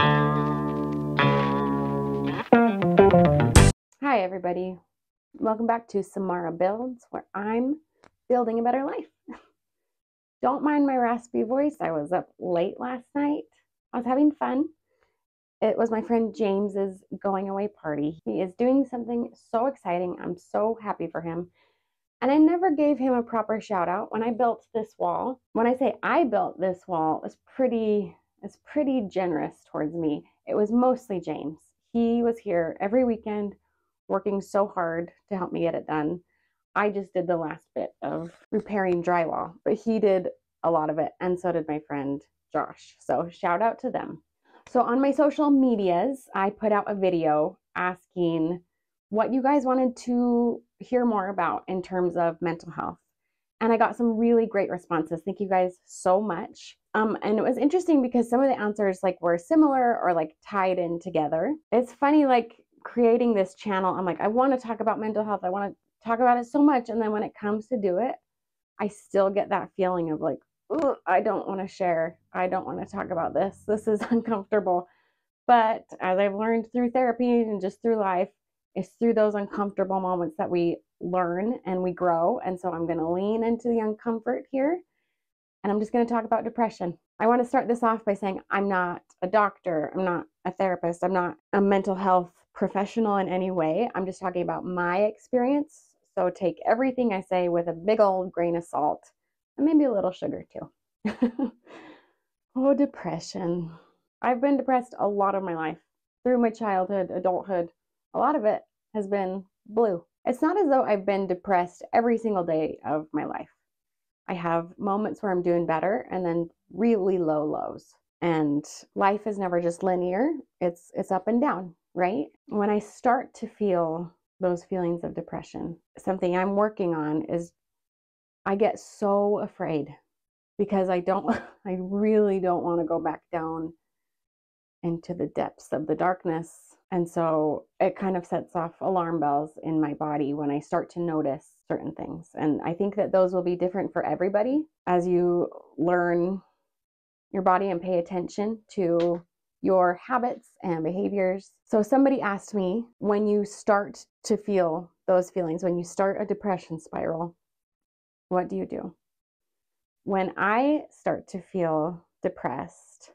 Hi everybody, welcome back to Samara Builds, where I'm building a better life. Don't mind my raspy voice. I was up late last night. I was having fun. It was my friend James's going away party. He is doing something so exciting. I'm so happy for him. And I never gave him a proper shout out when I built this wall. When I say I built this wall, it's pretty generous towards me. It was mostly James. He was here every weekend working so hard to help me get it done. I just did the last bit of repairing drywall, but he did a lot of it, and so did my friend Josh. So shout out to them. So on my social medias, I put out a video asking what you guys wanted to hear more about in terms of mental health. And I got some really great responses. Thank you guys so much. And it was interesting because some of the answers were similar or tied in together. It's funny, creating this channel, I'm like, I want to talk about mental health. I want to talk about it so much. And then when it comes to do it, I still get that feeling of I don't want to share. I don't want to talk about this. This is uncomfortable. But as I've learned through therapy and just through life, it's through those uncomfortable moments that we learn and we grow. And so I'm going to lean into the uncomfort here. And I'm just going to talk about depression. I want to start this off by saying I'm not a doctor. I'm not a therapist. I'm not a mental health professional in any way. I'm just talking about my experience. So take everything I say with a big old grain of salt and maybe a little sugar too. Oh, depression. I've been depressed a lot of my life. Through my childhood, adulthood, a lot of it has been blue. It's not as though I've been depressed every single day of my life. I have moments where I'm doing better and then really low lows. And life is never just linear. It's up and down, right? When I start to feel those feelings of depression, something I'm working on is I get so afraid because I really don't want to go back down into the depths of the darkness. And so it kind of sets off alarm bells in my body when I start to notice certain things. And I think that those will be different for everybody as you learn your body and pay attention to your habits and behaviors. So somebody asked me, when you start to feel those feelings, when you start a depression spiral, what do you do? When I start to feel depressed,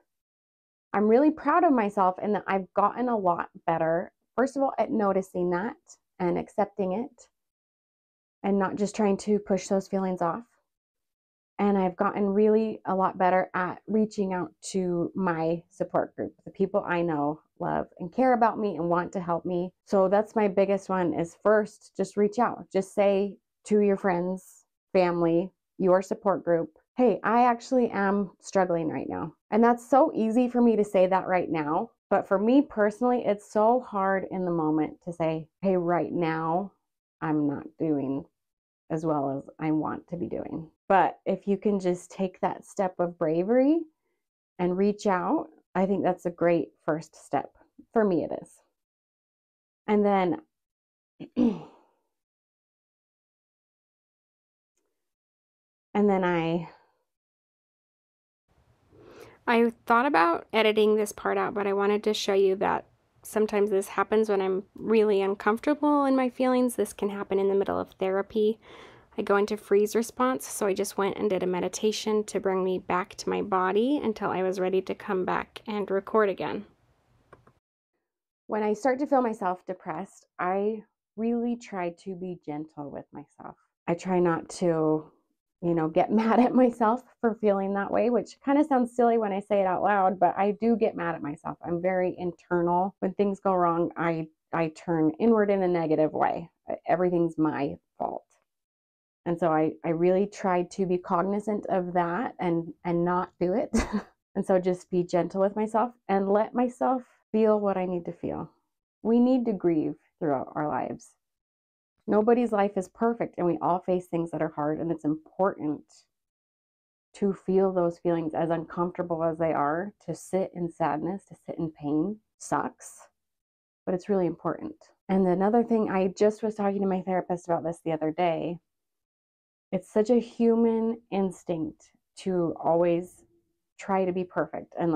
I'm really proud of myself in that I've gotten a lot better, first of all, at noticing that and accepting it and not just trying to push those feelings off. And I've gotten really a lot better at reaching out to my support group, the people I know, love, and care about me and want to help me. So that's my biggest one is first, just reach out. Just say to your friends, family, your support group, hey, I actually am struggling right now. And that's so easy for me to say that right now. But for me personally, it's so hard in the moment to say, hey, right now, I'm not doing as well as I want to be doing. But if you can just take that step of bravery and reach out, I think that's a great first step. For me, it is. And then I thought about editing this part out, but I wanted to show you that sometimes this happens when I'm really uncomfortable in my feelings. This can happen in the middle of therapy. I go into freeze response, so I just went and did a meditation to bring me back to my body until I was ready to come back and record again. When I start to feel myself depressed, I really try to be gentle with myself. I try not to, get mad at myself for feeling that way, which kind of sounds silly when I say it out loud, but I do get mad at myself. I'm very internal. When things go wrong, I turn inward in a negative way. Everything's my fault. And so I really try to be cognizant of that and not do it. And so just be gentle with myself and let myself feel what I need to feel. We need to grieve throughout our lives. Nobody's life is perfect, and we all face things that are hard, and it's important to feel those feelings, as uncomfortable as they are. To sit in sadness, to sit in pain sucks, but it's really important. And another thing, I just was talking to my therapist about this the other day. It's such a human instinct to always try to be perfect and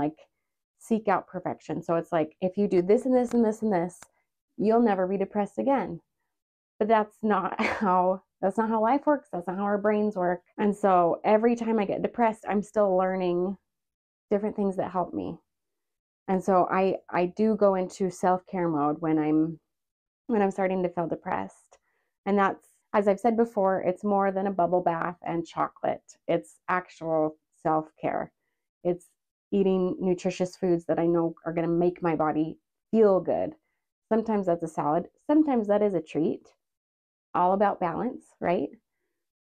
seek out perfection. So it's like, if you do this and this and this and this, you'll never be depressed again. But that's not how life works. That's not how our brains work. And so every time I get depressed, I'm still learning different things that help me. And so I do go into self-care mode when I'm starting to feel depressed. And that's, as I've said before, it's more than a bubble bath and chocolate. It's actual self-care. It's eating nutritious foods that I know are going to make my body feel good. Sometimes that's a salad. Sometimes that is a treat. All about balance, right?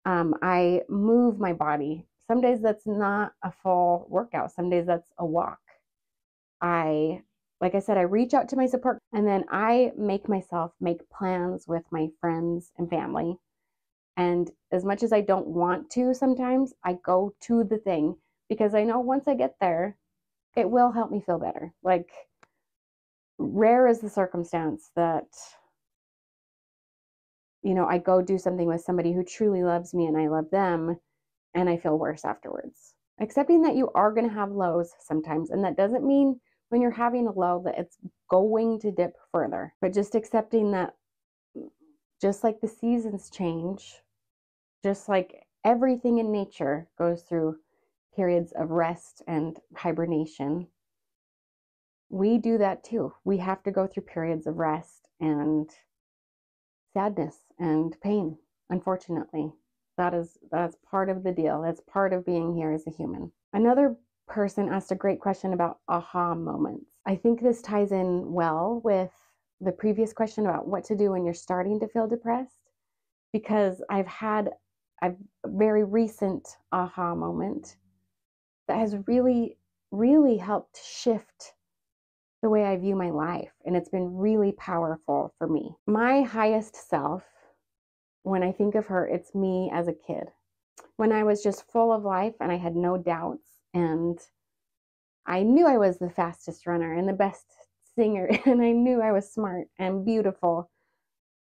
I move my body. Some days that's not a full workout. Some days that's a walk. Like I said, I reach out to my support, and then I make myself make plans with my friends and family. And as much as I don't want to, sometimes I go to the thing because I know once I get there, it will help me feel better. Like, rare is the circumstance that, I go do something with somebody who truly loves me and I love them, and I feel worse afterwards. Accepting that you are going to have lows sometimes, and that doesn't mean when you're having a low that it's going to dip further, but just accepting that just like the seasons change, just like everything in nature goes through periods of rest and hibernation, we do that too. We have to go through periods of rest and sadness and pain, unfortunately. That's part of the deal. That's part of being here as a human. Another person asked a great question about aha moments. I think this ties in well with the previous question about what to do when you're starting to feel depressed, because I've had a very recent aha moment that has really, really helped shift the way I view my life. And it's been really powerful for me. My highest self, when I think of her, it's me as a kid. When I was just full of life and I had no doubts, and I knew I was the fastest runner and the best singer, and I knew I was smart and beautiful,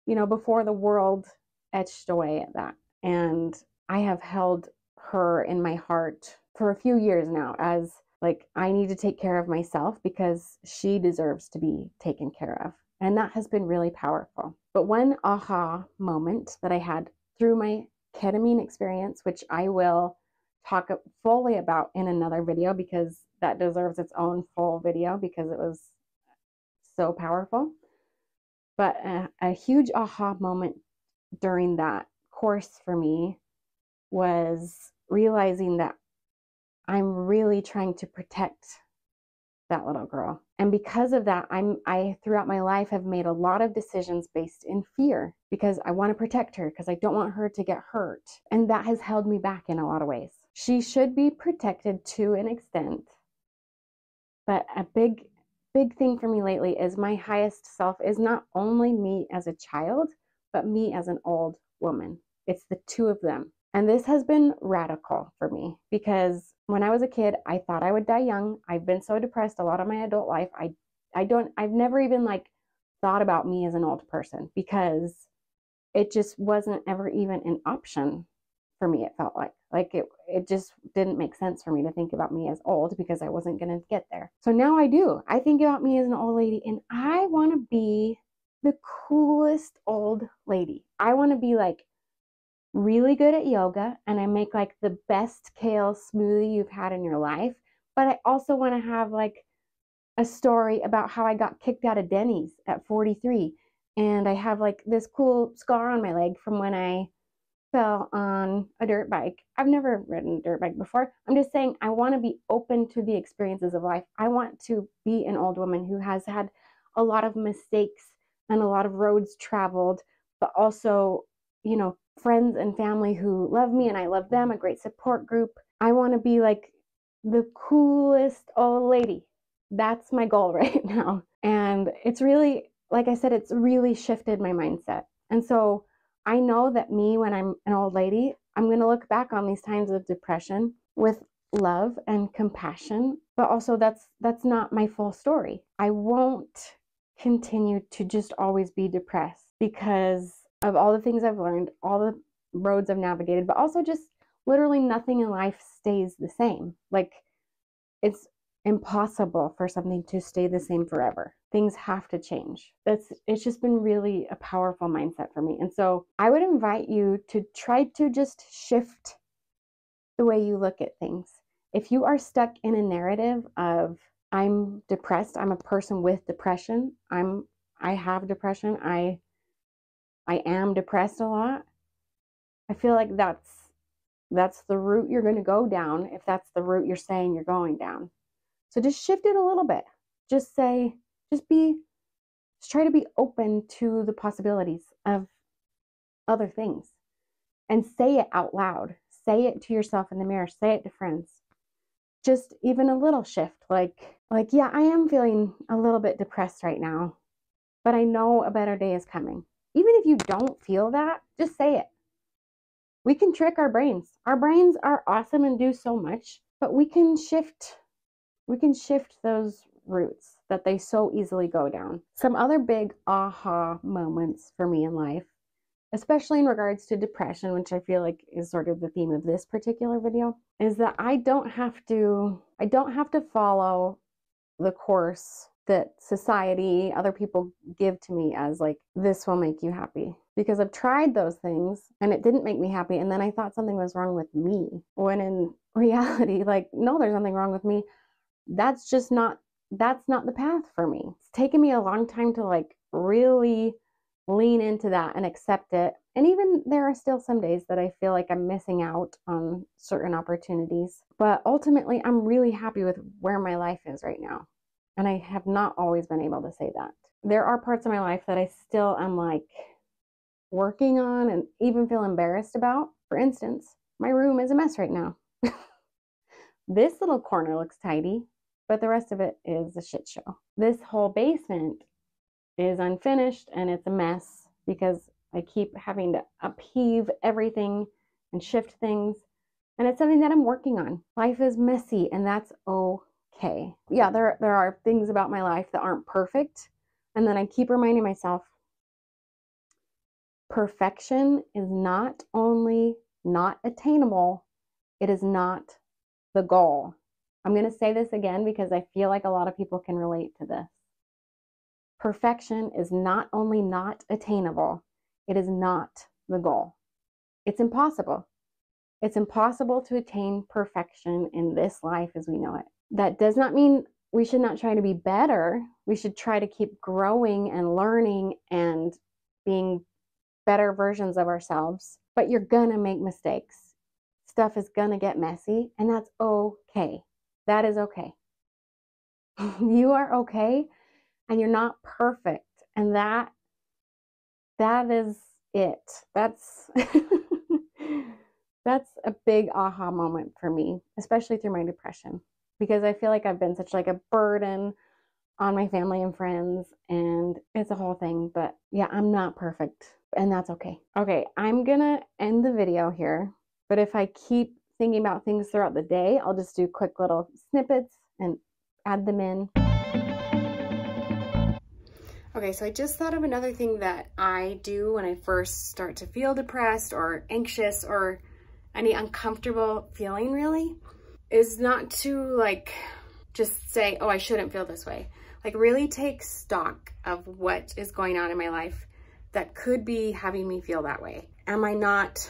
before the world etched away at that. And I have held her in my heart for a few years now as like, I need to take care of myself because she deserves to be taken care of. And that has been really powerful. But one aha moment that I had through my ketamine experience, which I will talk fully about in another video because that deserves its own full video because it was so powerful. But a huge aha moment during that course for me was realizing that I'm really trying to protect that little girl. And because of that, I throughout my life have made a lot of decisions based in fear because I want to protect her, because I don't want her to get hurt. And that has held me back in a lot of ways. She should be protected to an extent. But a big thing for me lately is my highest self is not only me as a child, but me as an old woman. It's the two of them. And this has been radical for me because when I was a kid, I thought I would die young. I've been so depressed a lot of my adult life. I've never even thought about me as an old person because it just wasn't ever even an option for me. It felt like it just didn't make sense for me to think about me as old because I wasn't going to get there. So now I do. I think about me as an old lady, and I want to be the coolest old lady. I want to be really good at yoga, and I make the best kale smoothie you've had in your life. But I also want to have a story about how I got kicked out of Denny's at 43. And I have this cool scar on my leg from when I fell on a dirt bike. I've never ridden a dirt bike before. I'm just saying I want to be open to the experiences of life. I want to be an old woman who has had a lot of mistakes and a lot of roads traveled, but also, friends and family who love me and I love them, a great support group. I want to be the coolest old lady. That's my goal right now. And it's really, like I said, it's really shifted my mindset. And so I know that me, when I'm an old lady, I'm going to look back on these times of depression with love and compassion, but also that's not my full story. I won't continue to just always be depressed because of all the things I've learned, all the roads I've navigated, but also just literally nothing in life stays the same. impossible for something to stay the same forever. Things have to change. It's just been really a powerful mindset for me. And so I would invite you to try to just shift the way you look at things. If you are stuck in a narrative of I'm depressed, I'm a person with depression, I have depression, I am depressed a lot, I feel like that's the route you're going to go down if that's the route you're saying you're going down. So just shift it a little bit. Just try to be open to the possibilities of other things and say it out loud. Say it to yourself in the mirror, say it to friends. Just even a little shift, like, yeah, I am feeling a little bit depressed right now, but I know a better day is coming. Even if you don't feel that, just say it. We can trick our brains. Our brains are awesome and do so much, but we can shift those routes that they so easily go down. Some other big aha moments for me in life, especially in regards to depression, which I feel like is sort of the theme of this particular video, is that I don't have to follow the course that society, other people give to me as like, this will make you happy. Because I've tried those things and it didn't make me happy. And then I thought something was wrong with me. When in reality, like, no, there's nothing wrong with me. That's not the path for me. It's taken me a long time to like really lean into that and accept it. And even there are still some days that I feel like I'm missing out on certain opportunities. But ultimately, I'm really happy with where my life is right now. And I have not always been able to say that. There are parts of my life that I still am like working on and even feel embarrassed about. For instance, my room is a mess right now. This little corner looks tidy, but the rest of it is a shit show. This whole basement is unfinished and it's a mess because I keep having to upheave everything and shift things. And it's something that I'm working on. Life is messy and that's okay. Yeah, there are things about my life that aren't perfect. And then I keep reminding myself, perfection is not only not attainable, it is not the goal. I'm going to say this again because I feel like a lot of people can relate to this. Perfection is not only not attainable, it is not the goal. It's impossible. It's impossible to attain perfection in this life as we know it. That does not mean we should not try to be better. We should try to keep growing and learning and being better versions of ourselves. But you're going to make mistakes. Stuff is going to get messy, and that's okay. That is okay. You are okay, and you're not perfect. And that is it. That's that's a big aha moment for me, especially through my depression, because I feel like I've been such like a burden on my family and friends, and it's a whole thing. But yeah, I'm not perfect, and that's okay. Okay, I'm gonna end the video here, but if I keep thinking about things throughout the day, I'll just do quick little snippets and add them in. Okay, so I just thought of another thing that I do when I first start to feel depressed or anxious or any uncomfortable feeling really, is not to like just say, oh, I shouldn't feel this way. Like really take stock of what is going on in my life that could be having me feel that way. Am I not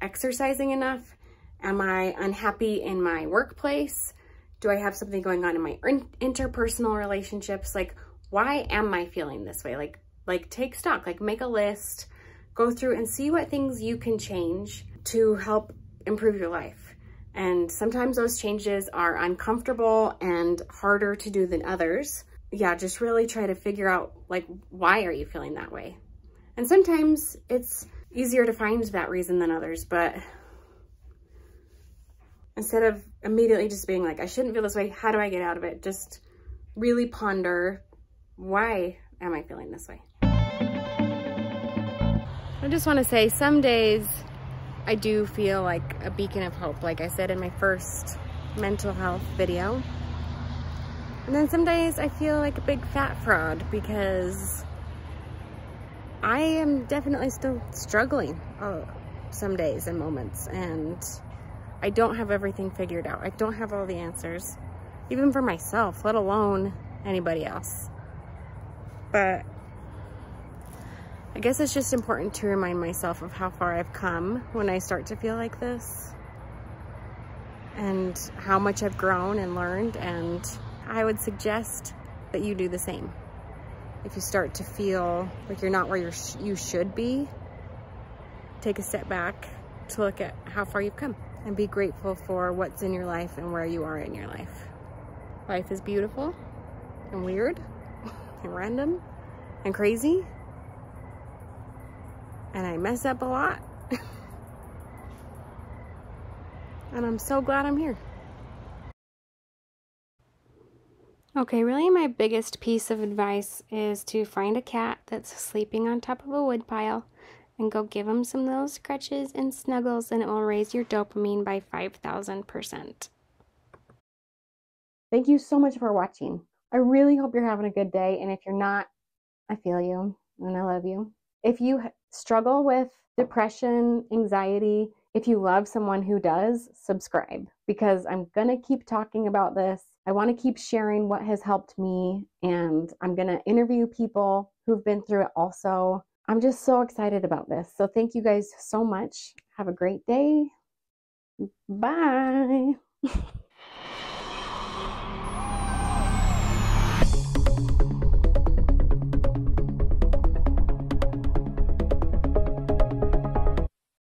exercising enough? Am I unhappy in my workplace? Do I have something going on in my interpersonal relationships? Like, why am I feeling this way? Like take stock, like make a list, go through and see what things you can change to help improve your life. And sometimes those changes are uncomfortable and harder to do than others. Yeah, just really try to figure out like, why are you feeling that way? And sometimes it's easier to find that reason than others, but instead of immediately just being like, I shouldn't feel this way, how do I get out of it? Just really ponder, why am I feeling this way? I just want to say some days I do feel like a beacon of hope, like I said in my first mental health video. And then some days I feel like a big fat fraud because I am definitely still struggling some days and moments, and I don't have everything figured out. I don't have all the answers. even for myself, let alone anybody else. But I guess it's just important to remind myself of how far I've come when I start to feel like this, and how much I've grown and learned. And I would suggest that you do the same. If you start to feel like you're not where you should be, take a step back to look at how far you've come and be grateful for what's in your life and where you are in your life. Life is beautiful and weird and random and crazy, and I mess up a lot. And I'm so glad I'm here. Okay, really my biggest piece of advice is to find a cat that's sleeping on top of a wood pile and go give him some little scratches and snuggles, and it will raise your dopamine by 5,000%. Thank you so much for watching. I really hope you're having a good day, and if you're not, I feel you and I love you. If you struggle with depression, anxiety, if you love someone who does, subscribe, because I'm going to keep talking about this. I want to keep sharing what has helped me, and I'm going to interview people who've been through it also. I'm just so excited about this. So thank you guys so much. Have a great day. Bye.